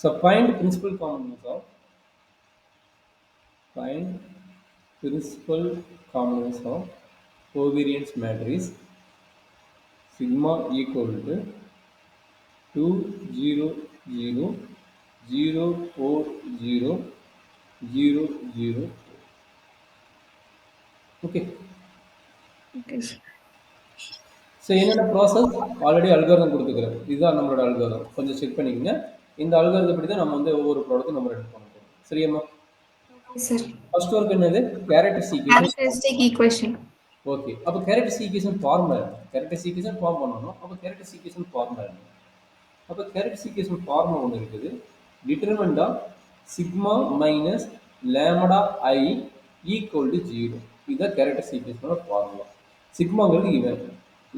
So find principal components of find principal components of covariance matrix sigma equal to 2 0 0 0 4 0 0 0. Okay. Okay, sir. So என்னென்ன process already algorithm கொடுத்துக்கிறேன். இதுதான் நம்மளோட algorithm. கொஞ்சம் check பண்ணிக்கங்க. இந்த algorithm படி தான் நம்ம வந்து ஒவ்வொரு ப்ராடக்ட்டும் நம்ம ரெடி பண்ண போகிறோம். சரியாம்மா? Okay, sir. ஃபர்ஸ்ட் ஒர்க் என்னது? Characteristic equation. Characteristic equation. Okay. அப்போ கேரக்டரிஸ்டிக் ஈக்குவேஷன் ஃபார்முலா என்ன? கேரக்டரிஸ்டிக் ஈக்குவேஷன் ஃபார்ம் பண்ணணும். அப்போ கேரக்டரிஸ்டிக் ஈக்குவேஷன் ஃபார்முலா என்ன? அப்போ கேரக்டரிஸ்டிக் ஈக்குவேஷன் ஃபார்முலா ஒன்று இருக்குது. Determinant of sigma minus lambda I equal to 0. இதுதான் கேரக்டரிஸ்டிக் ஈக்குவேஷனோட ஃபார்முலா. சிக்மாங்கிறது இவன்.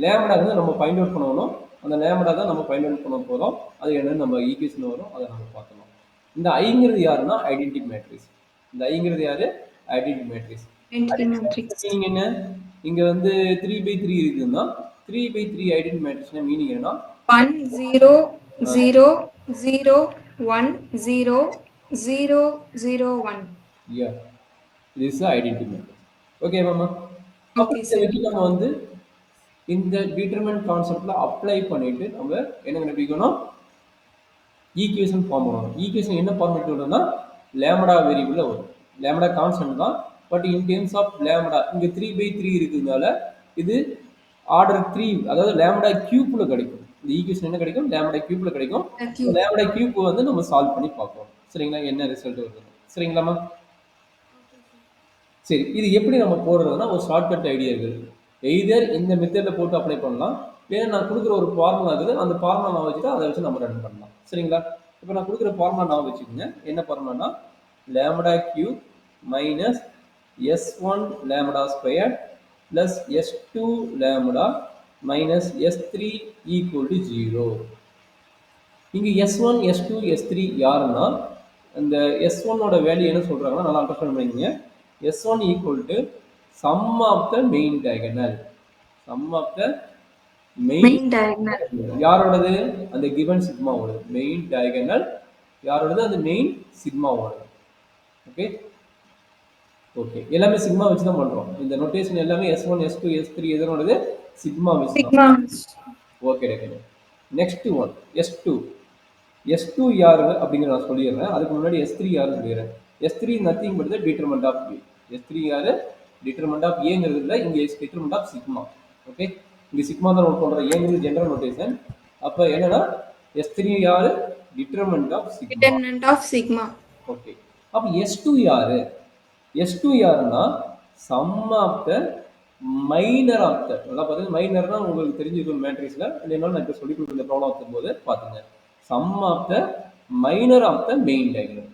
லேமடா வந்து நம்ம ஃபைண்ட் அவுட் பண்ணணும். அந்த லேமடா தான் நம்ம ஃபைண்ட் அவுட் பண்ண போகிறோம். அது என்னன்னு நம்ம ஈக்குவேஷன் வரும். அதை நம்ம பார்க்கணும். இந்த ஐங்கிறது யாருன்னா ஐடென்டி மேட்ரிக்ஸ். இந்த ஐங்கிறது யாரு? Identity matrix. Identity matrix. Meaning என்ன? இங்க வந்து 3/3 இருக்குதுன்னா 3/3 ஐடென்டி மேட்ரிக்ஸ்னா மீனிங் என்னன்னா 1 0 0 0 1 0 0 0 1. Yeah this is identity matrix. Okay மாமா. அப்போ Okay, இதை sir. வச்சு நம்ம வந்து இந்த டிட்டர்மெண்ட் கான்செப்ட்ல அப்ளை பண்ணிட்டு நம்ம என்ன கண்டுபிடிக்கணும்? ஈக்குவேஷன் ஃபார்ம் பண்ணணும். ஈக்குவேஷன் என்ன ஃபார்மேட் வரும்னா லேமடா வேரியபிளில் வரும். லேமடா கான்ஸ்டன்ட் தான். But in terms of lambda இங்கே 3/3 இருக்கிறதுனால இது ஆர்டர் 3, அதாவது லேமடா கியூப்ல கிடைக்கும். இந்த ஈக்குவேஷன் என்ன கிடைக்கும்? லேமடா கியூப்ல கிடைக்கும். Thank you. லேமடா கியூப் வந்து நம்ம சால்வ் பண்ணி பார்ப்போம். சரிங்களா? என்ன ரிசல்ட் வருது? சரிங்களாம்மா? சரி, இது எப்படி நம்ம போடுறதுன்னா ஒரு ஷார்ட்கட் ஐடியா இருக்குது. எய்தர் இந்த மெத்தடில் போட்டு அப்ளை பண்ணலாம், இல்லைன்னா நான் கொடுக்குற ஒரு ஃபார்முலா இருக்குது. அந்த ஃபார்முலா நான் வச்சுட்டு அதை வச்சு நம்ம ரன் பண்ணலாம். சரிங்களா? இப்போ நான் கொடுக்குற ஃபார்முலா நான் வச்சுக்கோங்க. என்ன ஃபார்முலானா லேமடா கியூப் மைனஸ் எஸ்1 லேமடா ஸ்கொயர் ப்ளஸ் எஸ்2 லேமடா மைனஸ் எஸ்3 ஈக்குவல் டு 0. இங்கே எஸ்1 எஸ்2 எஸ்3 யாருன்னா இந்த எஸ்1ஓட வேல்யூ என்ன சொல்கிறாங்கன்னா நல்லா அண்டர்ஸ்டாண்ட் பண்ணிக்கங்க. S1 equal to sum of the main diagonal. Sum of the main Main diagonal. யாரோடது? அந்த given சிக்மாவோடது. மெயின் டயகனல் யாரோடது? அந்த மெயின் சிக்மாவோடது. ஓகே ஓகே, எல்லாமே சிக்மா வச்சு தான் பண்ணுறோம். இந்த நோட்டேஷன் எல்லாமே S1 S2 S3 எதனோடது? சிக்மா வச்சு தான். Sigma. Okay okay. Next one S2. S2 யாரு அப்படிங்கிற நான் சொல்லிடுறேன். அதுக்கு முன்னாடி S3 யாருன்னு சொல்லிடுறேன். S3 nothing but the determinant of A. S3 யாரு? டிட்டர்மெண்ட் ஆஃப் ஏங்கிறது இல்லை, இங்கே டிட்டர்மெண்ட் ஆஃப் சிக்மா. ஓகே, இங்கே சிக்மா தான் நோட் பண்ணுறோம். ஏங்கிறது ஜென்ரல் நோட்டேஷன். அப்போ என்னன்னா S3 யாரு? Determinant of sigma. Determinant of sigma. Okay, அப்போ S2 யாரு? S2 யாருன்னா sum of the minor of the, நல்லா பார்த்தீங்கன்னா மைனர்னா உங்களுக்கு தெரிஞ்சிருக்கும் மேட்ரிக்ஸில், இல்லைன்னா நான் இப்போ சொல்லி கொடுக்குற ப்ராப்ளம் ஆகும் போது பார்த்துங்க. Sum of the minor of the main diagonal.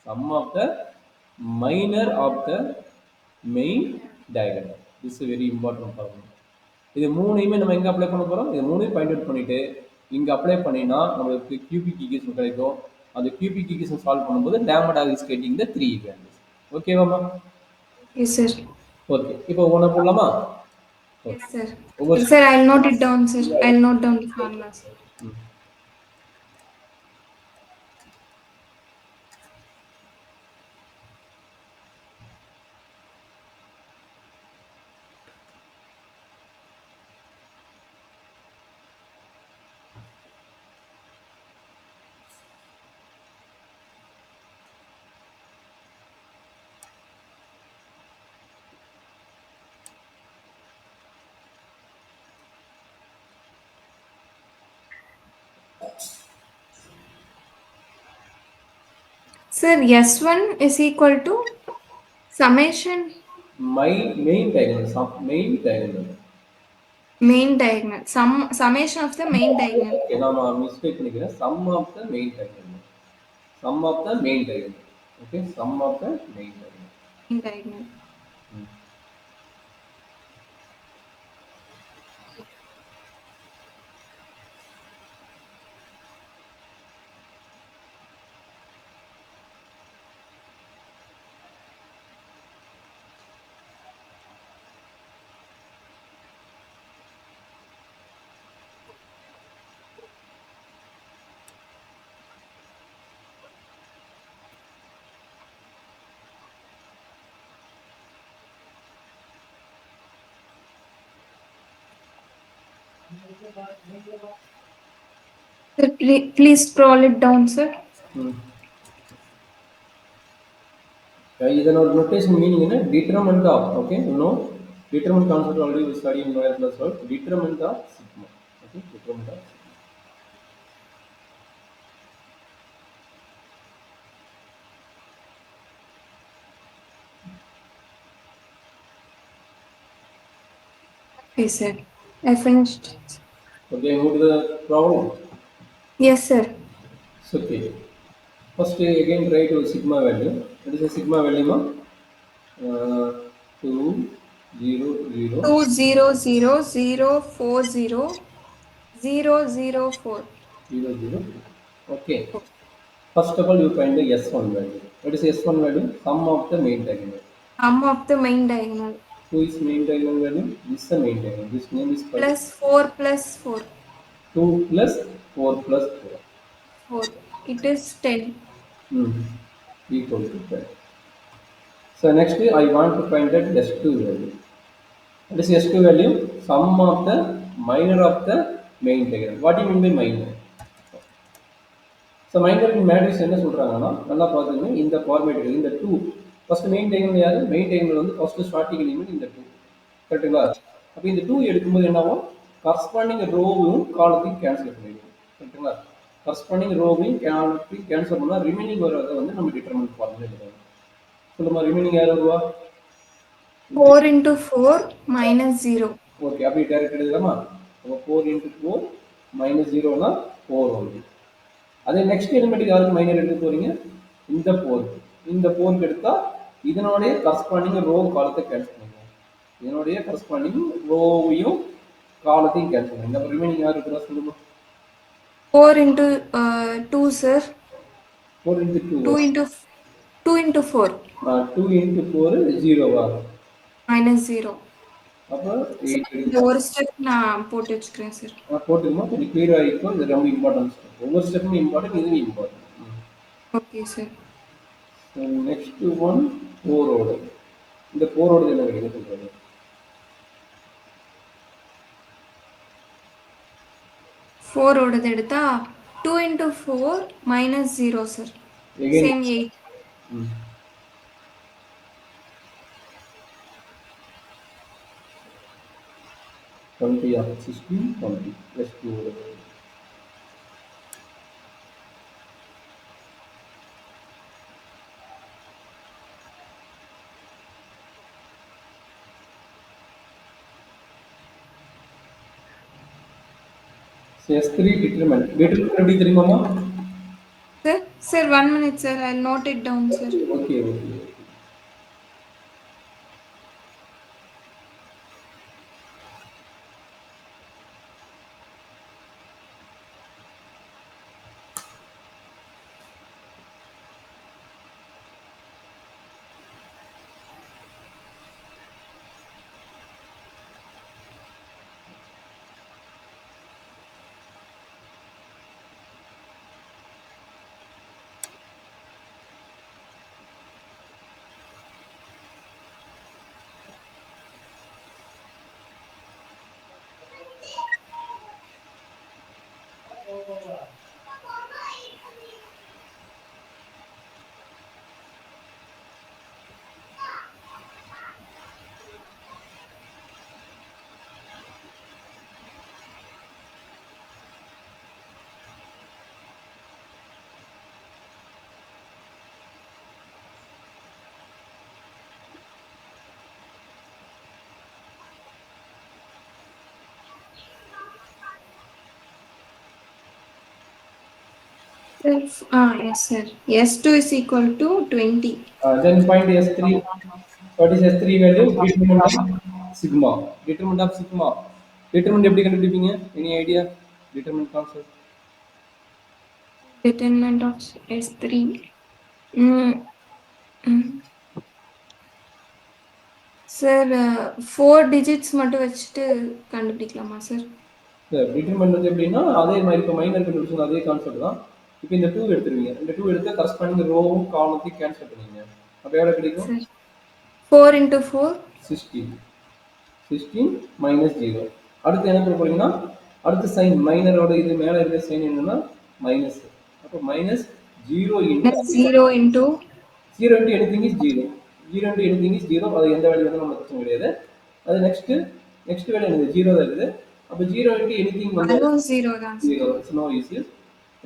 Sum of the minor of the main diagonal. This is a very important problem. இது மூணையுமே நம்ம எங்கே அப்ளை பண்ண போகிறோம்? இது மூணையும் ஃபைண்ட் அவுட் பண்ணிவிட்டு இங்கே அப்ளை பண்ணினா நம்மளுக்கு கியூபிக் ஈக்குவேஷன் கிடைக்கும். அந்த கியூபிக் ஈக்குவேஷன் சால்வ் பண்ணும்போது lambda is getting the 3 values. ஓகேவாம்மா? Yes, sir. ஓகே, இப்போ ஒன்று போடலாமா? Yes, sir. ஒவ்வொரு Sir, I'll note it down, sir. I'll note down the formulas. Sir, S1 is equal to summation main diagonal, main diagonal. main diagonal. Summation of the main diagonal. Okay, நான் mistake பண்ணிக்கிறேன். Sum of the main diagonal. Sum of the main diagonal. Okay, sum of the main diagonal. Main diagonal. Sir, please scroll it down, sir. இதனோட notation meaning என்ன? Determinant of. Okay, no determinant concept already we study in lower class. So determinant of sigma. Okay, determinant of sigma. Okay, sir. I finished. Okay, move to the problem. Yes, sir. So, okay. First, again, try to sigma value. What is the sigma value? 2, 0, 0, 200,040,004. 0, 0. Okay. First of all, you find the S1 value. What is S1 value? Sum of the main diagonal. Sum of the main diagonal. Who is main diagonal value? This is the main diagonal. This name is called Plus 4 plus 4. 2 plus 4 plus 4. 4. It is 10. Equal to 10. So next I want to find that S2 value. What is S2 value? Sum of the minor of the main diagonal. What do you mean by minor? So minor in matrix என்ன சொல்றாங்கன்னா நல்லா பாத்துங்க இந்த format இந்த 2 first main diagonal யாரு main diagonal வந்து first starting element இந்த 2 கரெக்ட்டுங்களா அப்ப இந்த 2 எடுக்கும்போது என்னவோ கரஸ்பாண்டிங் ரோவையும் காலத்தையும் கேன்சல் பண்ணிடுவோம் கரெக்ட்டுங்களா கரஸ்பாண்டிங் ரோவையும் காலத்தையும் கேன்சல் பண்ணா ரிமைனிங் வரத வந்து நம்ம டிட்டர்மினன்ட் ஃபார்முலா எழுதணும் சொல்லுமா ரிமைனிங் யார் வருவா 4 into 4 minus 0. ஓகே அப்படி டைரக்ட் எழுதலாமா அப்போ 4 into 4 minus 0 னா 4 வந்து அதே நெக்ஸ்ட் எலிமெண்ட் யாருக்கு மைனர் எடுக்க போறீங்க இந்த 4 இந்த 4 எடுத்தா இதனுடைய கரஸ்பாண்டிங் ரோ காலத்தை கேன்சல் பண்ணுவோம் இதனுடைய கரஸ்பாண்டிங் ரோவையும் காலத்தையும் கேன்சல் பண்ணுங்க அப்ப ரிமைனிங் யார் இருக்குதா சொல்லுங்க 4 into 2, sir. 4 into 2 2 into 2 into 4 2 into 4 0வா minus 0. அப்ப Sir, 8 இந்த ஒரு ஸ்டெப் நான் போட்டு வச்சுக்கிறேன் சார் போட்டுக்கமா கொஞ்சம் கிளியர் ஆகிருக்கும் இது ரொம்ப இம்பார்ட்டன்ஸ் ஒவ்வொரு ஸ்டெப்பும் இம்பார்ட்டன்ட் இதுவும் important okay sir next one 4 ஓட இந்த 4 ஓட என்ன கிடைக்கும் சொல்றாங்க 4 ஓடது எடுத்தா 2 into 4 minus 0 sir. Again. Same 8. 20 of 16 20 plus 2 ஓட S3 determinant எப்படி தெரியுமாமா Sir 1 minute sir, I'll note it down sir. Okay Yes sir. S2 is equal to 20. Then find S3. What is S3 value? Determinant of sigma. Determinant of sigma. Determinant எப்படி கண்டுபிடிப்பீங்க? Any idea? Determinant concept. Determinant of S3. Mm, mm. Sir, 4 digits மட்டும் வச்சுட்டு கண்டுபிடிக்கலாமா sir determinant வந்து எப்படின்னா அதே மாதிரி இப்போ minor கண்டுபிடிச்சது அதே கான்செப்ட் தான் இப்போ இந்த 2 எடுத்துருவீங்க இந்த 2 எடுத்து கரஸ்பாண்டிங் ரோவும் காலத்தையும் கேன்சல் பண்ணுவீங்க அப்போ எவ்வளோ கிடைக்கும் 4 into 4 16 16 மைனஸ் 0 அடுத்து என்ன பண்ண போறீங்கன்னா அடுத்து சைன் மைனரோட இது மேலே இருக்கிற சைன் என்னன்னா மைனஸ். அப்போ minus 0 into 0 into 0 into anything is 0. 0 into anything is 0. அது எந்த வேல்யூ வந்து நமக்கு பிரச்சனை கிடையாது. அது நெக்ஸ்ட் வேல்யூ என்னது 0 தான் இருக்குது. அப்போ 0 இன்ட்டு எனிதிங் வந்து அதுவும் 0 தான் sir. 0. It's no use.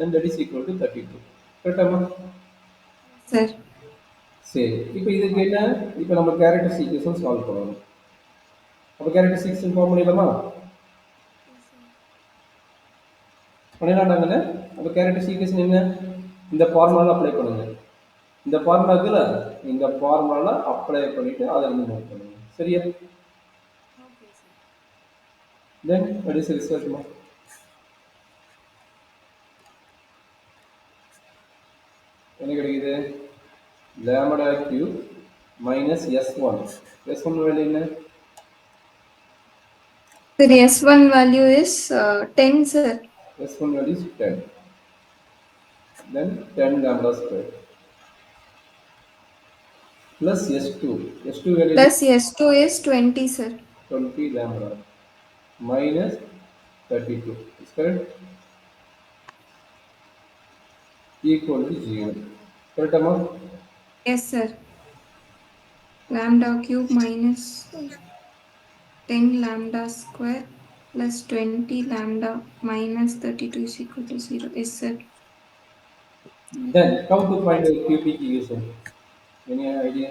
then that is equal to 32. கரெக்டாமா? சார் சரி, இப்போ இதுக்கு என்ன? இப்போ நம்ம கேரக்டரிஸ்டிக் ஈக்குவேஷன் சால்வ் பண்ணணும். அப்போ கேரக்டரிஸ்டிக் ஈக்குவேஷன் ஃபார்ம் பண்ணிடலாமா? பண்ணிடலாம்டாங்கண்ணே. அப்போ கேரக்டரிஸ்டிக் ஈக்குவேஷன் என்ன? இந்த ஃபார்முலாவில் அப்ளை பண்ணுங்க. இந்த ஃபார்முலாக்குல இந்த ஃபார்முலால அப்ளை பண்ணிட்டு அதை வந்து நோட் பண்ணுங்க. சரியா? தென் வாட் இஸ் ரிசல்ட்மா? என்ன கிடைக்குது? Lambda cube minus S1. S1 value என்ன? Sir, S1 value is 10, sir. S1 value is 10. Then 10 lambda square plus S2. S2 value Plus S2 is 20, sir. 20 lambda minus 32. Is correct? Equal to 0. Correct amount? Yes, sir. Lambda cube minus 10 lambda square plus 20 lambda minus 32 is equal to 0. Yes, sir. Then how to find a cubic equation? Any idea?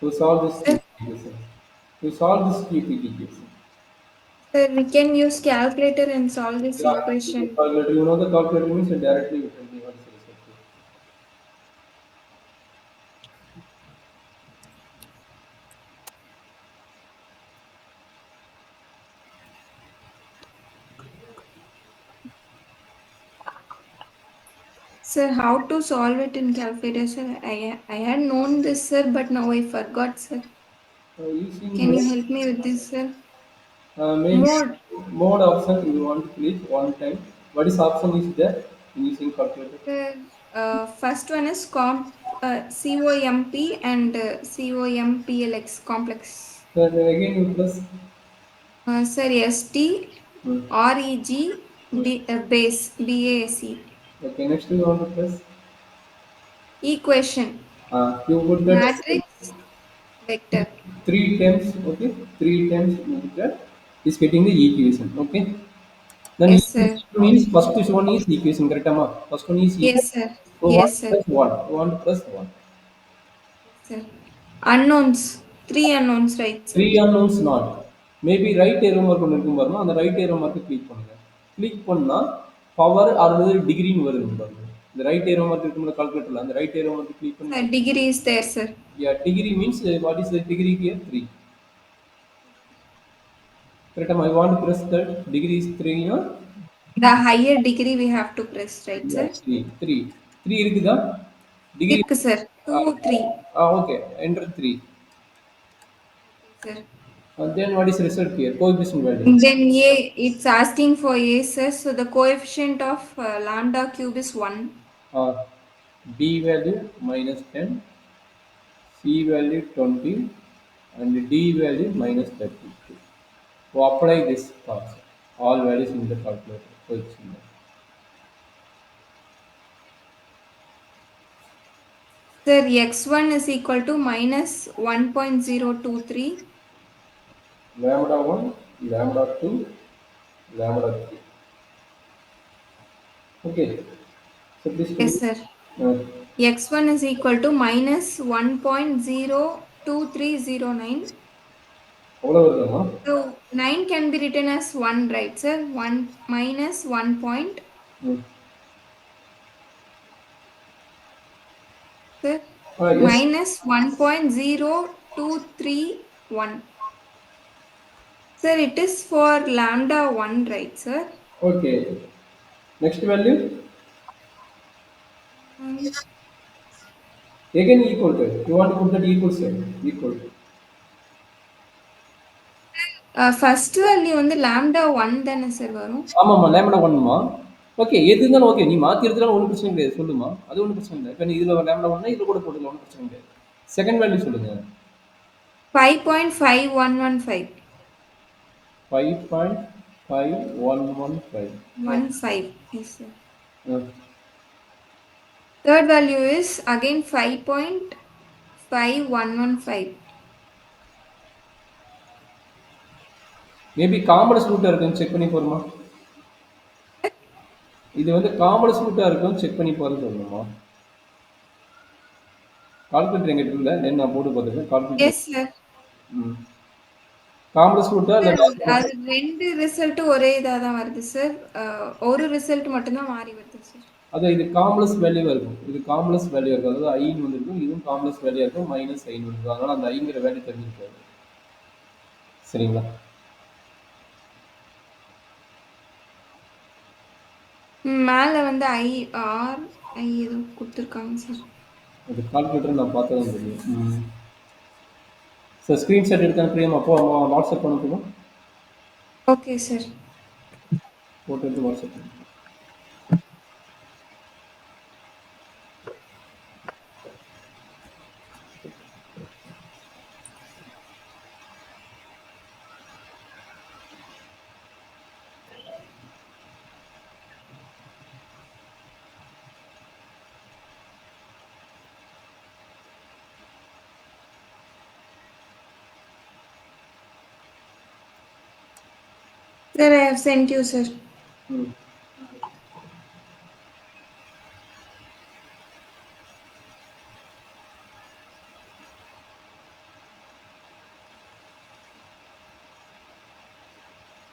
To solve this cubic equation. To solve this cubic equation. Sir, we can use calculator and solve this Yeah, equation. calculator. You know the calculator means directly you can do what is the result. Sir, how to solve it in calculator, sir? I had known this, sir, but now I forgot, sir. Using Can you help me with this, sir? maybe Mode. mode option you want to click one time. What is option is there in using calculator? Sir, first one is COMP and COMPLX complex. Then again you press Sir, ST REG base BASE. okay, next you want to press Equation. you put that Matrix vector. 3 times, okay, 3 times you put that is getting the equation, okay. Then Yes, sir. equation means first one is equation, correct ama? First one is equation. Yes, sir. So Yes, sir. press 1. You want to press 1. Sir. Unknowns. 3 unknowns, right, sir? 3 unknowns not. Maybe right arrow mark ஒன்று இருக்கும் பாருங்க, அந்த right arrow mark click பண்ணுங்க. Click பண்ணா power அல்லது டிகிரின்னு வருது பாருங்க. இந்த ரைட் ஏரோ மார்க் இருக்கும்ல கால்குலேட்டர்ல, அந்த ரைட் ஏரோ மார்க் கிளிக் பண்ணி Sir, degree is there, sir. yeah, degree means what is the degree here? 3. Correct am I want to press that degree is 3 no? The higher degree we have to press, right, Yeah, sir? 3. 3 இருக்குதா? Degree Irukku, sir. 2, 3. okay, enter 3. Sir. And then what is result here? Coefficient value. Then A, it's asking for A, sir. So the coefficient of lambda cube is 1. B value minus 10, C value 20, and D value minus 32. So apply this concept. All values in the calculator. Coefficient value. Sir, x1 is equal to minus 1.023. Lambda 1, lambda 2, lambda 3. Okay. So please Yes, sir. x1 is equal to minus 1.02309. அவ்வளோ வருதுமா? So 9 can be written as 1, right, sir? 1 minus 1 point. Sir, Yes. minus 1.0231. Sir, it is for lambda 1, right, sir? Okay. Next value? Again equal to. You want to put that equal sign. Equal to. First value வந்து lambda 1 தானே sir வரும்? ஆமாம்மா, lambda 1மா. Okay, எது இருந்தாலும் okay. நீ மாற்றி எடுத்துலாம் ஒன்றும் பிரச்சனை கிடையாது, சொல்லுமா. அது ஒன்றும் பிரச்சனை இல்லை. இப்போ நீ இதில் lambda 1 இதில் கூட போட்டுக்கலாம், ஒன்றும் பிரச்சனை கிடையாது. செகண்ட் வேல்யூ சொல்லுங்க. 5.5115. 5.5115. 5115. 15. Yes, sir. Uh, Third value is again 5.5115. Maybe complex ரூட்டா இருக்குன்னு செக் பண்ணி போருமா? இது வந்து காம்ப்ளெக்ஸ் ரூட்டா இருக்குன்னு செக் பண்ணி பாருன்னு சொல்லணுமா? கால்குலேட்டர் எங்கிட்ட இல்ல. தென் நான் போட்டு பார்த்துக்கிறேன். கால்குலேட்டர். Yes, sir. ம். காம்ப்ளெக்ஸ் ரூட்டா இல்ல சார் நார்மல்? அது 2 ரிசல்ட்டும் ஒரே இதா தான் வருது சார். ஒரு ரிசல்ட் மட்டும்தான் மாறி வருது சார். அதான் இது காம்ப்ளெக்ஸ் வேல்யூவா இருக்கும். இது காம்ப்ளெக்ஸ் வேல்யூ இருக்கும். அதாவது ஐன்னு வந்திருக்கும். இதுவும் காம்ப்ளெக்ஸ் வேல்யூவா இருக்கும். மைனஸ் ஐன்னு வந்திருக்கும். அதனால அந்த ஐங்கிற வேல்யூ தெரிஞ்சிருக்காது. சரிங்களா? மேல வந்து ஆர் ஏதோ கொடுத்துருக்காங்க சார். அது கால்குலேட்டர் நான் பார்த்தா தான் தெரியும். ம். சார் ஸ்க்ரீன்ஷாட் எடுத்து அனுப்புறியா? அப்போ வாட்ஸ்அப் அனுப்புமா? Okay sir. போட்டு எடுத்து வாட்ஸ்அப் பண்ணு. Sir, I have sent you, sir. ம்.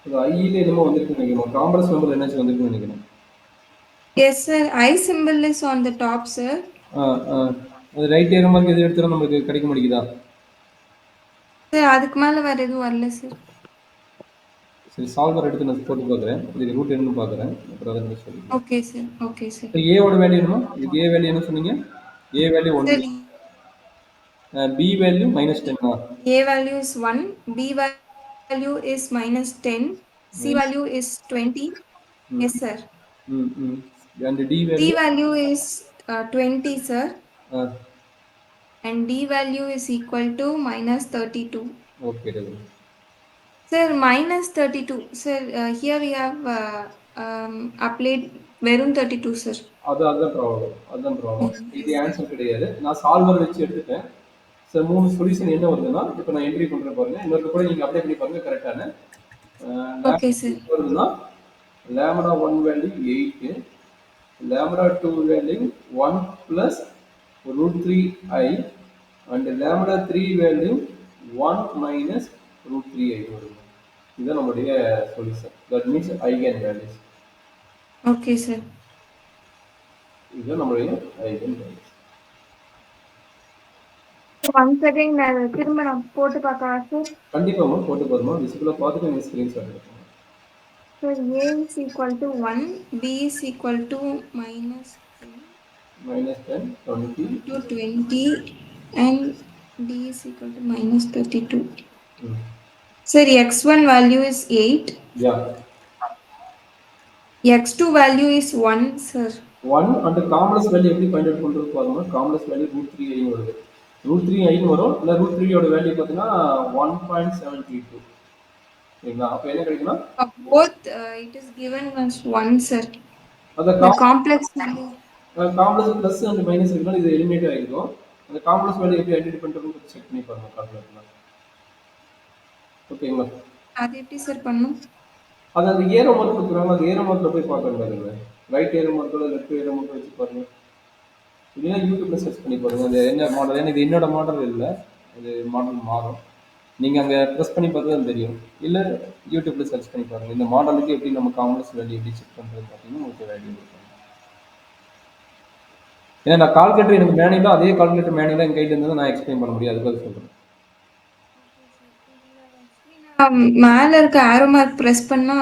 அது ஐயில என்னமோ வந்திருக்குன்னு நினைக்கிறேன். காம்ப்ளெக்ஸ் நம்பர் என்னாச்சும் வந்திருக்குன்னு நினைக்கிறேன். Yes, sir. I symbol is on the top, sir. ஆ, ஆ. அது ரைட் ஏற மார்க் எது எடுத்தாலும் நமக்கு கிடைக்க மாட்டேங்குதா? சார் அதுக்கு மேல வேற எதுவும் வரல சார். சரி, சால்வர் எடுத்து நான் போட்டு பார்க்குறேன். இதுக்கு ரூட் என்னன்னு பார்க்குறேன். அப்புறம் அதை நீங்கள் சொல்லிக்கலாம். Okay sir. Okay sir. இப்போ ஏவோட வேல்யூ என்னமோ? இதுக்கு ஏ வேல்யூ என்ன சொன்னீங்க? A value 1. Sir B value -10. A value is 1, B value is -10, C minus. value is 20. ம். Yes, sir. ம், ம். And D C value? value is 20, sir. ஆ, And D value is equal to -32. Okay. Sir, -32. Sir, here we have applied வெறும் 32, sir. அதுதான் problem. அதுதான் problem. இது Yes, sir. Answer கிடையாது. நான் சால்வர் வச்சு எடுத்துட்டேன். சார் 3 சொல்யூஷன் என்ன வருதுன்னா, இப்போ நான் என்ட்ரி பண்றேன் பாருங்க. இன்னொரு கூட நீங்க அப்ளை பண்ணி பாருங்க கரெக்டான. Okay, sir. வருதுன்னா lambda 1 value 8, lambda 2 value 1 plus √3i and lambda 3 value 1 minus √3i வருது. இதுதான் நம்முடைய solution. That means eigen values. Okay, sir. இதுதான் நம்முடைய ஐகன் வேல்யூஸ். Once again, திரும்ப நான் போட்டு பார்க்கவா சார்? கண்டிப்பாக போட்டு பாருமா. விசிபிளாக பார்த்துட்டு நீங்கள் ஸ்க்ரீன்ஷாட் எடுக்கணும். So A is equal to 1, B is equal to -10 -10, 20. to 20, and D is equal to -32. ம். Sir, x1 value is 8, yeah. x2 value is 1, sir. 1 and complex value எப்படி ஃபைண்ட் அவுட் பண்ணுறது பாருங்க. காம்ப்ளெக்ஸ் வேல்யூ √3i வருது. √3i வரும். இல்லை √3யோட value பார்த்தீங்கன்னா 1.732. சரிங்களா? அப்போ என்ன கிடைக்குன்னா Both it is given as 1, sir. அந்த The complex value. Complex plus and minus இருக்குன்னா இது எலிமினேட் ஆகிருக்கும். அந்த காம்ப்ளெக்ஸ் வேல்யூ எப்படி ஐடென்டி பண்ணுறதுன்னு செக் பண்ணி பாருங்க கால்குலேட்டர்ல. ஓகேங்களா? அது எப்படி சார் பண்ணும்? அது அந்த ஏரோ மார்க் கொடுக்குறாங்க. அந்த ஏரோ மார்க்கில் போய் பார்க்க பாருங்க. ரைட் ஏரோ மார்க்கோட லெஃப்ட் ஏரோ மார்க் வச்சு பாருங்க. இல்லைன்னா யூடியூப்ல சர்ச் பண்ணி பாருங்க. அது என்ன மாடல்? ஏன்னா இது என்னோட மாடல் இல்லை. அது மாடல் மாறும். நீங்கள் அங்கே ப்ரெஸ் பண்ணி பார்த்தா தான் தெரியும். இல்லை யூடியூப்ல சர்ச் பண்ணி பாருங்க. இந்த மாடலுக்கு எப்படி நம்ம காம்ப்ளெக்ஸ் வேல்யூ எப்படி செக் பண்ணுறது பார்த்தீங்கன்னா உங்களுக்கு வேல்யூ இருக்கும். ஏன்னா நான் கால்குலேட்டர் எனக்கு மேனுவலாக அதே கால்குலேட்டர் மேனுவலாக என் கையில் இருந்தால் நான் எக்ஸ்பிளைன் பண்ண முடியாது. அதுக்காக சொல்கிறேன். மேல இருக்க ஆரோ மார்க் பிரஸ் பண்ணா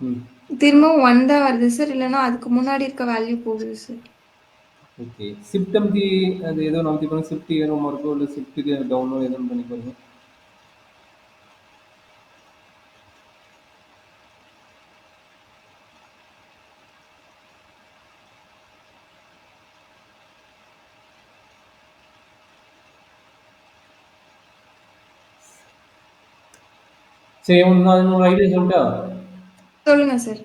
ம். திரும்பவும் 1 தான் வருது சார். இல்லைன்னா அதுக்கு முன்னாடி இருக்க வேல்யூ போகுது சார். ஓகே. ஷிஃப்ட் அமுத்தி அது ஏதோ நமக்கு இப்போ ஷிஃப்ட் ஏரோ மார்க்கோ இல்லை ஷிஃப்ட்டுக்கு டவுனோ எதுவும் பண்ணி பாருங்க. சரி, நான் இன்னொரு ஐடியா சொல்லிட்டா சொல்லுங்க சார்.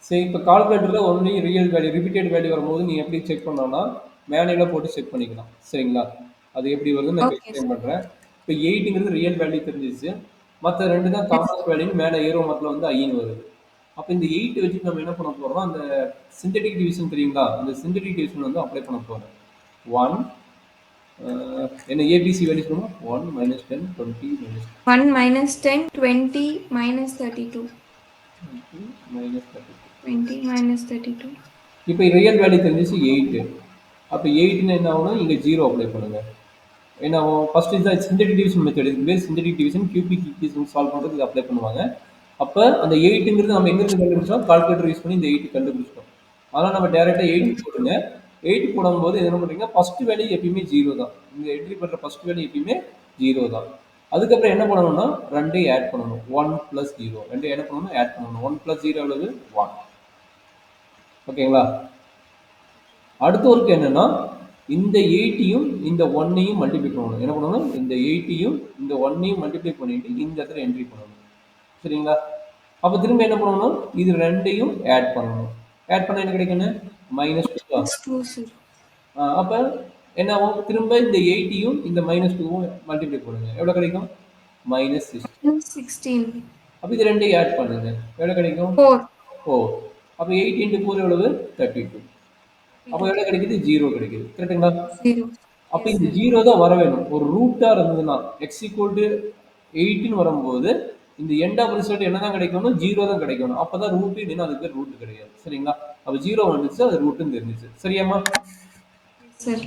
சரி, இப்போ கால்குலேட்டரில் only real value repeated value வரும்போது நீ எப்படி செக் பண்ணோம்னா மேனுவலாக போட்டு செக் பண்ணிக்கலாம். சரிங்களா? அது எப்படி வருதுன்னு நான் இப்போ ஓகே எக்ஸ்பிளைன் சார். பண்ணுறேன். இப்போ 8ங்கிறது ரியல் வேல்யூ தெரிஞ்சிச்சு. மற்ற ரெண்டு தான் எஸ். காம்ப்ளெக்ஸ் வேல்யூன்னு மேலே ஏரோ மார்க்கில் வந்து ஐன்னு வருது. அப்போ இந்த 8 வச்சுட்டு நம்ம என்ன பண்ண போறோம்னா, அந்த சிந்தட்டிக் டிவிஷன் தெரியுங்களா? அந்த சிந்தட்டிக் டிவிஷன் வந்து அப்ளை பண்ண போறோம். 1 என்ன ஏபிசி வேல்யூ சொல்லுங்க. 1 minus 10 20 minus 1 minus 10, 20 minus 32. 20 minus 30. 20 minus 32. இப்போ ரியல் வேல்யூ தெரிஞ்சிச்சு 8. அப்போ 8ன்னு என்ன ஆகணும்? இங்கே 0 அப்ளை பண்ணுங்க. என்ன ஆகும்? ஃபர்ஸ்ட் இதுதான் சிந்தட்டிக் டிவிஷன் மெத்தட். இதுக்கு பேர் synthetic division, cubic equation solve பண்ணுறதுக்கு இது அப்ளை பண்ணுவாங்க. அப்போ அந்த 8ங்கிறது நம்ம எங்கிருந்து கண்டுபிடிச்சோம்? கால்குலேட்டர் யூஸ் பண்ணி இந்த 8 கண்டுபிடிச்சிட்டோம். அதனால் நம்ம டேரெக்டாக 8 போட்டுங்க. 8 போடும்போது என்ன பண்ணுறீங்க? ஃபர்ஸ்ட் வேல்யூ எப்பயுமே 0 தான். இங்கே என்ட்ரி பண்ணுற ஃபர்ஸ்ட் வேல்யூ எப்பயுமே 0 தான். அதுக்கப்புறம் என்ன பண்ணணும்னா 2 ஆட் பண்ணணும். 1 ப்ளஸ் 0. 2 என்ன பண்ணணும்? ஆட் பண்ணணும். 1 ப்ளஸ் 0 எவ்வளவு? 1. ஓகேங்களா? அடுத்த ஒர்க் என்னன்னா இந்த 8யும் இந்த 1யும் மல்டிப்ளை பண்ணணும். என்ன பண்ணணும்? இந்த 8யும் இந்த 1யும் மல்டிப்ளை பண்ணிட்டு இந்த இடத்துல என்ட்ரி பண்ணணும். சரிங்களா? அப்போ திரும்ப என்ன பண்ணணும்? இது ரெண்டையும் ஆட் பண்ணணும். ஆட் பண்ண என்ன கிடைக்கணும்? -2. Plus 2 sir. அப்போ என்ன ஆகும்? திரும்ப இந்த 8யும் இந்த -2வும் மல்டிப்ளை பண்ணுங்க. எவ்வளோ கிடைக்கும்? -6. Plus 16. அப்போ இது ரெண்டையும் ஆட் பண்ணுங்க. எவ்வளோ கிடைக்கும்? 4. 4. அப்போ 8 × 4 எவ்வளவு? 32. அப்போ 32. எவ்வளோ கிடைக்குது? 0 கிடைக்குது. கரெக்டுங்களா? 0. அப்போ Yes இந்த sir. 0 தான் வர வேணும். ஒரு ரூட்டா இருந்ததுன்னா எக்ஸ் ஈக்குவல் டு 8ன்னு வரும்போது இந்த எண்ட் ஆஃப் ரிசல்ட் என்ன தான் கிடைக்கணும்? 0 தான் கிடைக்கணும். அப்பதான் ரூட், இல்லைன்னா அதுக்கு பேர் ரூட் கிடையாது. சரிங்களா? அப்போ 0 வந்துச்சு, அது ரூட்டுன்னு தெரிஞ்சிச்சு. சரியாம்மா? Yes sir.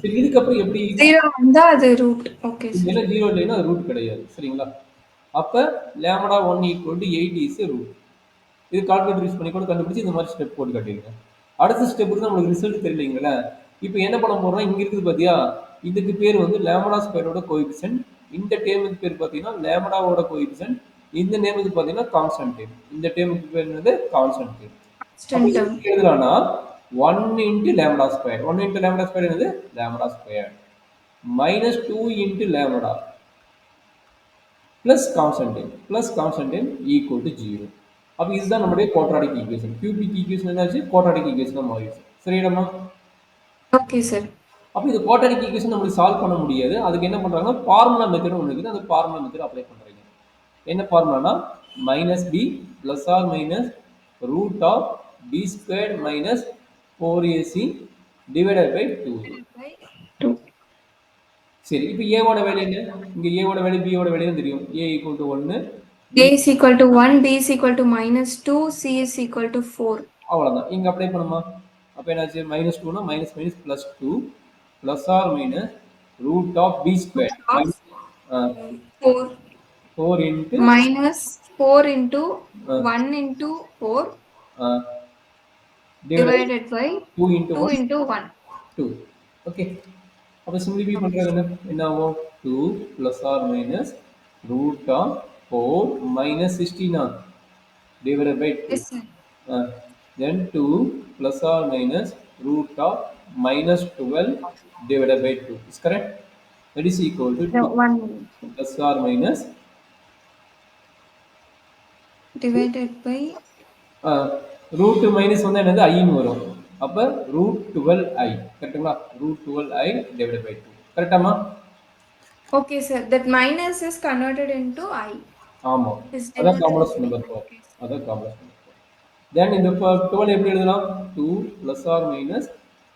சரி, இதுக்கப்புறம் எப்படி? 0 வந்தா அது root. Okay sir. இல்லைன்னா 0 இல்லைன்னா அது ரூட் கிடையாது. சரிங்களா? அப்போ lambda 1 equal to 8 is root. இது கால்குலேட்டர் யூஸ் பண்ணி கூட கண்டுபிடிச்சு இந்த மாதிரி ஸ்டெப் போட்டு காட்டிடுங்க. அடுத்த ஸ்டெப்புக்கு தான் நம்மளுக்கு ரிசல்ட் தெரியலீங்களே. இப்போ என்ன பண்ண போறோம்? இங்க இருக்குது பாத்தியா? இதுக்கு பேர் வந்து லேமடா ஸ்கொயரோட கோஎஃபிஷியன்ட். இந்த டேர்முக்கு பேர் பார்த்தீங்கன்னா லேமடாவோட கோஎஃபிஷியன்ட். இந்த நேமுக்கு பார்த்தீங்கன்னா கான்ஸ்டன்ட் டேம். இந்த டேமுக்கு பேர் என்னது? Constant dam. அப்போ Constant இது term. எப்படி எழுதலாம்னா 1 × லேமடா ஸ்கொயர். 1 × லேமடா ஸ்கொயர் என்னது? Lambda square -2 × lambda plus constant term plus constant term equal to 0. அப்போ இதுதான் நம்மளுடைய குவாட்ராட்டிக் ஈக்குவேஷன். கியூபிக் ஈக்குவேஷன் என்னாச்சு? குவாட்ராட்டிக் ஈக்குவேஷனாக மாறிடுச்சு. சரியாம்மா? Okay sir. அப்போ இது குவாட்ராட்டிக் ஈக்குவேஷன் நம்மளுக்கு சால்வ் பண்ண முடியாது. அதுக்கு என்ன பண்ணுறாங்கன்னா ஃபார்முலா மெத்தட் ஒன்று இருக்குது. அந்த ஃபார்முலா மெத்தட் அப்ளை பண்ணுறீங்க. என்ன ஃபார்முலானா -b plus or minus root of b square minus 4ac divided by 2. By 2. சரி, இப்போ ஏவோட வேல்யூ என்ன? இங்கே ஏவோட வேல்யூ பியோட வேல்யூ தெரியும். a equal to 1, A b is equal to 1, B is equal to -2, C is equal to 4. அவ்வளோதான். இங்கே அப்ளை பண்ணுமா? அப்போ என்னாச்சு? -2னா minus minus +2 plus or minus root of B Root square of 4 4 into minus 4 into 1 into 4 divided divided by 2 into 2 1 into 1. 2. Okay. அப்போ simplify Okay, பண்ணுறது sir. என்ன ஆகும்? 2 plus or minus root of 4 minus 16 divided by 2. Yes, sir. Then 2 plus or minus root of -12 divided by 2 is correct. That is equal to No, 2 1 minute. plus or minus Divided by root minus வந்து என்னது? ஐன்னு வரும். அப்போ √12i கரெக்டுங்களா? √12i divided by 2 கரெக்டாமா? okay, sir. That minus is converted into I. ஆமாம், Is அதான் denoted complex into I. Number 4. Okay, sir. அதான் complex number 4. தென் இந்த 12 எப்படி எழுதலாம்? 2 plus or minus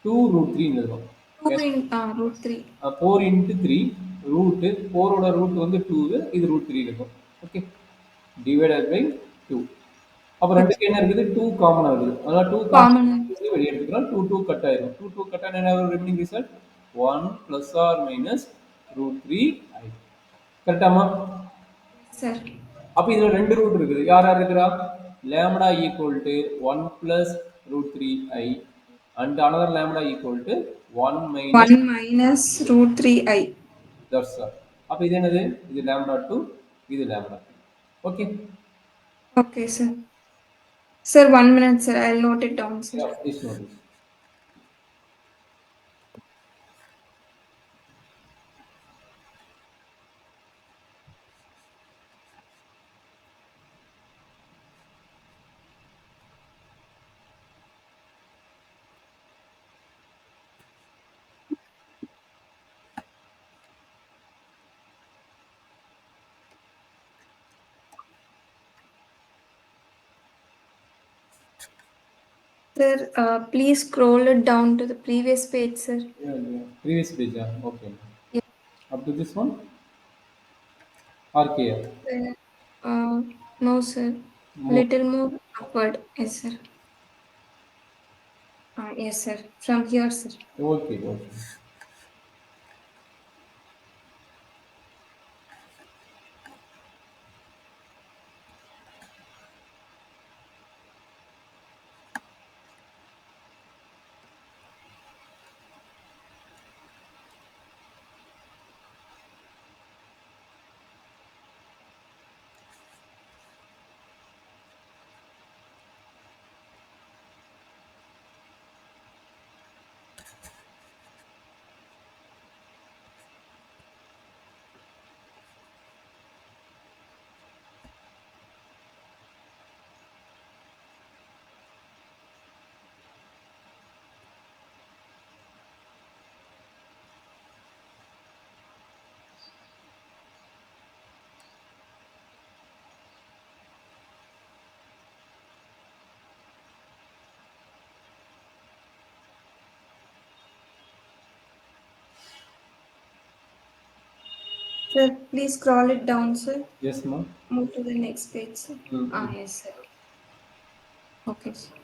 2√3 எழுதலாம். 2 in root 3. 4 இன்ட்டு 3 ரூட்டு 4ஓட ரூட் வந்து 2, இது √3 இருக்கும். Okay, divided by 2. அப்போ ரெண்டுக்கு என்ன இருக்குது? 2 காமனாக இருக்குது. அதனால் 2 Common. காமன் வெளியே எடுத்துக்கலாம். 2 2 கட் ஆயிரும். 2 2 கட் ஆனால் என்ன remaining result 1 plus or minus √3i. கரெக்டாமா? Sir. அப்போ இதில் ரெண்டு ரூட் இருக்குது. யார் யார் இருக்கிறா? Lambda equal to 1 plus √3i and another lambda equal to 1 minus 1 minus root 3I. That's all. அப்போ இது என்னது? இது லேம்டா 2, இது lambda 3. Okay. Okay, sir. Sir, 1 minute, sir. I'll note it down, sir. Yeah, please note. Sir, please scroll it down to the previous page, sir. Yeah, yeah. Previous page, yeah. Okay. Yes, Up to this one? RKF. sir. No, sir. More. Little more upward. Yes, sir. Yes, sir. From here, sir. Okay, okay. Sir, please scroll it down, sir. Yes, ma'am. Move to the next page, sir. Mm-hmm. Yes, sir. Okay, sir.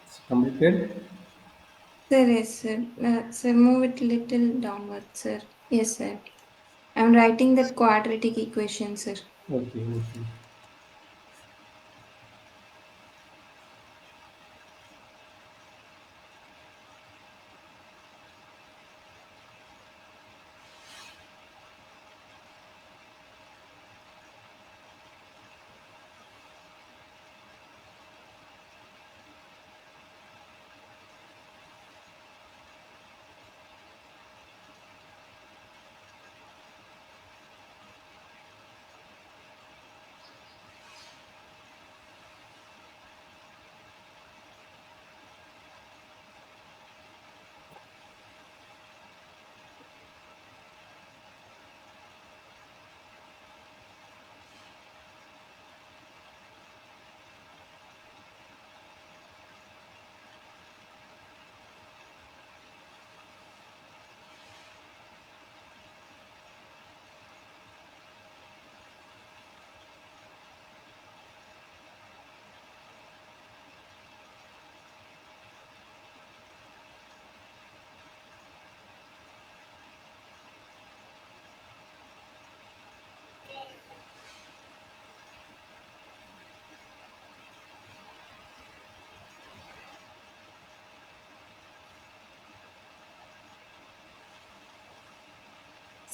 It's completed. Sir, yes, sir. Sir, move it little downward, sir. Yes, sir. I'm writing that quadratic equation, sir. Okay, okay.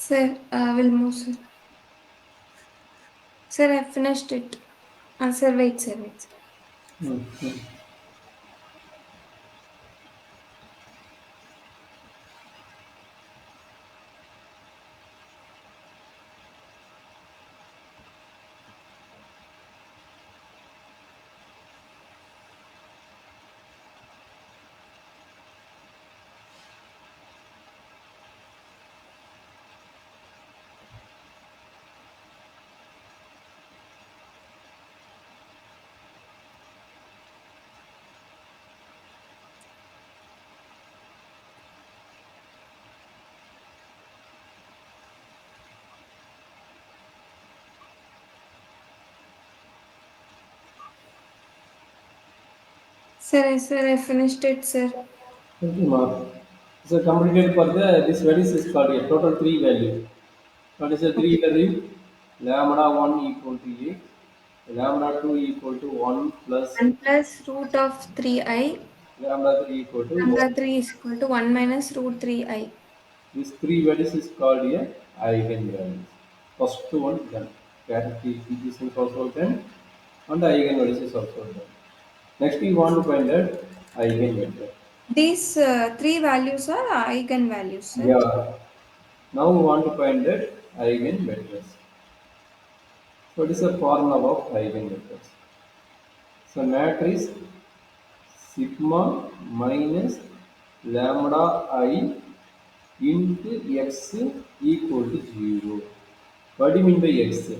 Sir, will move, sir. Sir, I finished it. Sir, wait, sir, wait. Hmm. Sir, I finished it, sir. Okay, ma. So completed for the this values is called a total three value. What is the three Okay. value? Lambda 1 equal to 8, lambda 2 equal to 1 plus 1 plus root of 3i, lambda 3 equal to 1. lambda 3 is equal to 1 minus root 3i. These three values is called a eigenvalues. First one done. Characteristic equation is also done and the eigenvalues is also done. Next we want to find that eigenvector. These three values are eigenvalues, sir. Yeah. Now we want to find that eigenvectors. So what is the formula of eigenvectors? So matrix sigma minus lambda I into x equal to 0. What do you mean by x?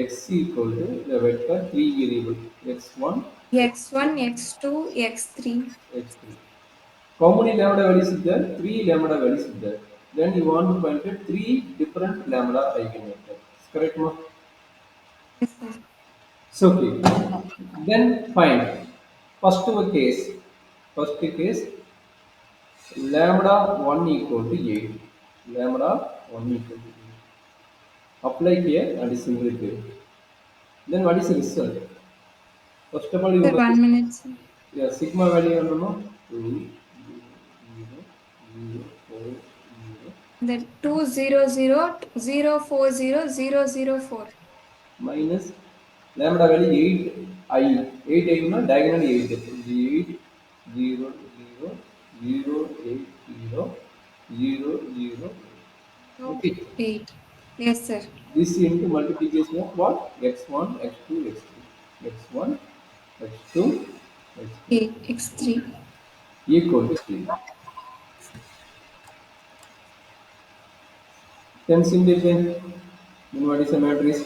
X equal to the vector three variable x1, x1, x2, x3. x3. How many lambda values is there? Three lambda values is there. Then you want to find the three different lambda eigenvectors. Correct, ma? Yes, sir. So okay. Then find first case. First case lambda 1 equal to 8. Lambda 1 equal to 8. Apply here and simplify. Then what is the result? First of all, you Sir, must 1 minute, sir. yeah, sigma value and know 2, 0, 0, 4, 0, The 200 040 004. minus lambda value 8 I. 8 I na diagonal 8. 8, 0, 0, 0, 8, 0, 0, 0. Oh, Okay. 8. Yes, sir. This into multiplication of what? X1, X2, X3. X1, X2, X3 8, x3. equal to 3. Then simplify. Then what is the matrix?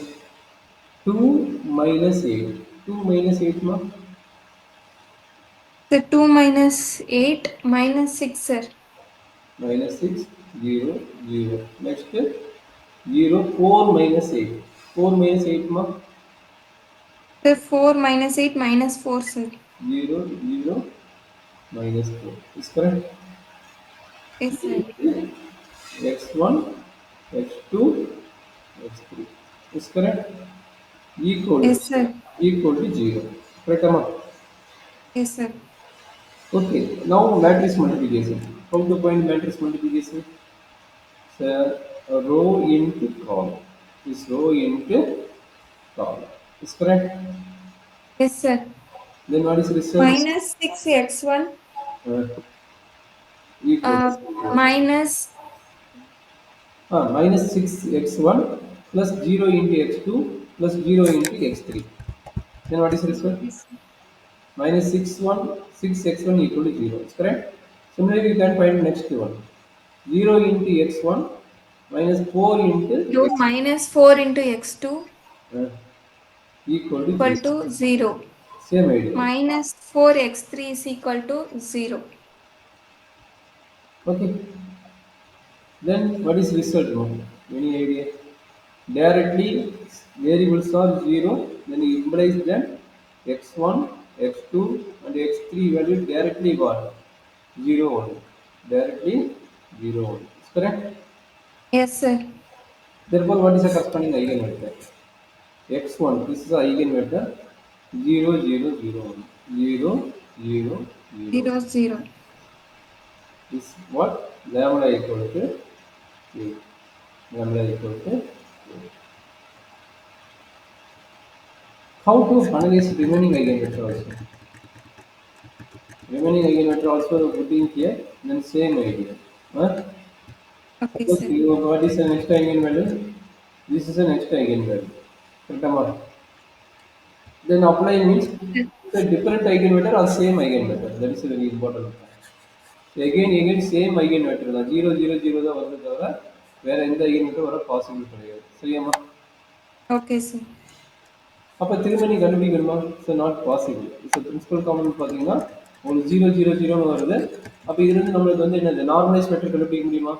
2 minus 8. 2 minus 8 ma? The 2 minus 8 minus 6, sir. Minus 6, 0, 0. Next 0, 4 minus 8. 4 minus 8 ma? The 4 minus 8 minus 4, sir. 0, 0, minus 4. Is correct? Yes, sir. X1, X2, X3. Is correct? Equal Yes, sir. equal to 0. Correct ma? Yes, sir. Okay. Now matrix multiplication. How to find matrix multiplication? So, row into column. This row into column. Is correct? Yes, sir. Then what is result? Minus 6x1 Uh, equal to uh, 0. minus. Minus 6x1 plus 0 into x2 plus 0 into x3. Then what is result? Yes, sir. Minus 6x1 equal to 0. Is correct? Similarly, you can find next one. 0 into x1 minus 4 into 2 x minus 4 into x2 uh, equal to equal 0. to 0. Same idea. Minus 4x3 is equal to 0. Okay. Then what is result now? Any idea? Directly variables are 0, then it implies that x1, x2 and x3 value directly what? 0 only. Directly 0 only. Is correct? Yes, sir. Therefore, what is the corresponding eigenvector? X1, this is the eigenvector 0, 0, 0, 1. 0, 0, 0. 0, 0. This what? Lambda equal to 8. lambda equal to. How to analyze remaining eigenvector also? Remaining eigenvector also putting here, then same idea. Huh? Okay, Suppose sir. you what is the next eigenvalue? This is the next eigenvalue. Correct? Then apply means the different eigenvector or same eigenvector. That is very important. Again same eigenvector தான் 0 0 0 தான் வருது தவிர வேற எந்த eigenvector வர possible கிடையாது. சரியாமா? Okay, sir. அப்ப திரும்ப நீ கண்டுபிடிக்கணுமா? So not possible. So principal common பார்த்தீங்கன்னா உங்களுக்கு 0 0 0ன்னு வருது. அப்ப இதுலேருந்து நம்மளுக்கு வந்து என்னது நார்மலைஸ் வெக்டர் கண்டுபிடிக்க முடியுமா?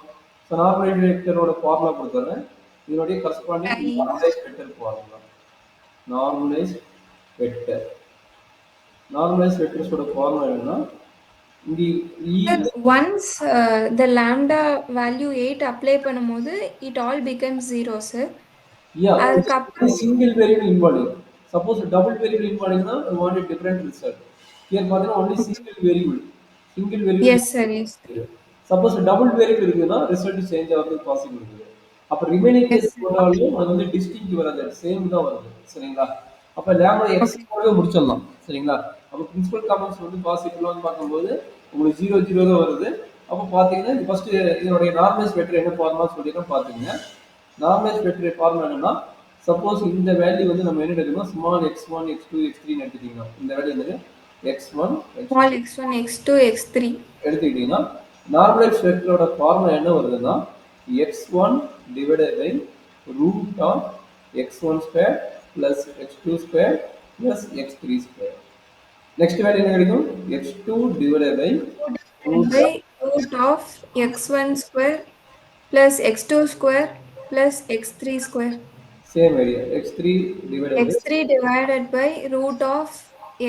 ஸோ நார்மலைஸ் வெக்டரோட ஃபார்முலா கொடுத்துறேன். இதனுடைய corresponding I normalise vector formula. Normalise vector. Normalise வெக்டர்ஸோட ஃபார்முலா என்னன்னா இங்க E sir, once the lambda value 8 apply பண்ணும்போது it all becomes 0, sir. yeah, அதுக்கப்புறம் single variable involving. Suppose double variable involving na you want a different result. Here பாத்தீங்கன்னா only single variable. Single variable. yes, sir. Yes, sir. Suppose double variable இருக்குன்னா result change ஆகிறது possible இருக்கு. அப்ப remaining Yes, case sir. போட்டாலும் அது வந்து distinct வராது. Same தான் வருது. சரிங்களா? அப்ப lambda x Okay. போடவே முடிச்சிடலாம். சரிங்களா? அப்ப பிரின்சிபல் காமன்ஸ் வந்து பாசிபிளான்னு பார்க்கும்போது உங்களுக்கு 0 0 தான் வருது. அப்ப பாத்தீங்கன்னா ஃபர்ஸ்ட் இதனுடைய நார்மலைஸ் வெக்டர் என்ன ஃபார்முலா சொல்லிட்டோம் பாத்தீங்கன்னா நார்மலைஸ் வெக்டர் ஃபார்முலா என்னன்னா சப்போஸ் இந்த வேல்யூ வந்து நம்ம என்ன எடுக்கணும் ஸ்மால் x1 x2 x3 எடுத்துட்டீங்கன்னா இந்த வேல்யூ என்னது x1 Small x1, x2, x3. எடுத்துக்கிட்டீங்கன்னா நார்மலைஸ் வெக்டரோட ஃபார்முலா என்ன வருதுன்னா x1 divided by root of x1 square plus x2 square plus x3 square next value என்ன கிடைக்கும் x2 divided by By root of x1 square plus x2 square plus x3 square. Same idea x3 divided by x3 divided by root of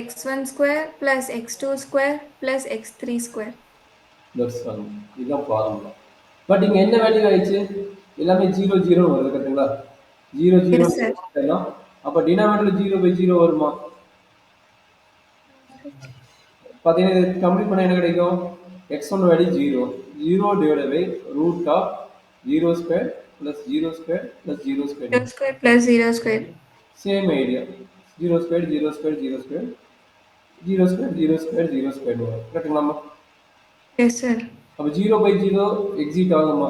x1 square plus x2 square plus x3 square. That's all இதுதான் formula but இங்க என்ன value ஆயிடுச்சு எல்லாமே 0 0 வருது கரெக்ட்டுங்களா 0 Yes, sir. 0 எல்லாம் அப்ப denominator 0 by 0 வருமா பாத்தீங்கன்னா இது கம்ப்ளீட் பண்ணா என்ன கிடைக்கும் x1 value 0 0 divided by root of 0 square plus 0 square plus 0 square 0 square plus 0 square. Same idea 0 square 0 square 0 square 0 square 0 square 0 square வரும் கரெக்ட்டுங்களா Yes, sir. அப்ப 0 பை 0 எக்ஸிட் ஆகுமா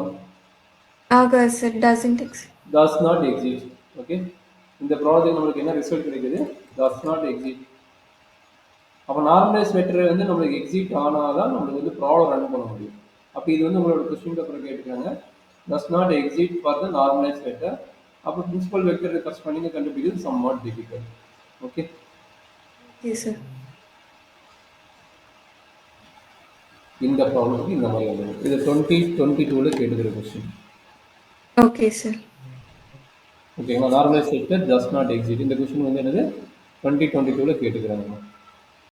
Aga, sir, doesn't exist. does not exist okay இந்த project நமக்கு என்ன result கிடைக்குது does not exist அப்ப normalise vector வந்து நமக்கு எக்ஸிட் ஆனாதான் நமக்கு வந்து ப்ராப்ளம் ரன் பண்ண முடியும் அப்ப இது வந்து உங்களோட क्वेश्चन பேப்பர்ல கேட்டிருக்காங்க does not exist for the normalized vector அப்ப பிரின்சிபல் வெக்டர் கரஸ்பாண்டிங் கண்டுபிடிக்கிறது somewhat difficult okay Yes, sir. இந்த ப்ராப்ளம்க்கு இந்த மாதிரி வந்துடும் இது 2022ல கேட்டுக்கிற क्वेश्चन Okay, sir. ஓகேங்களா normalise vector does not exist இந்த क्वेश्चन வந்து என்னது 2022ல கேட்டுக்கிறாங்க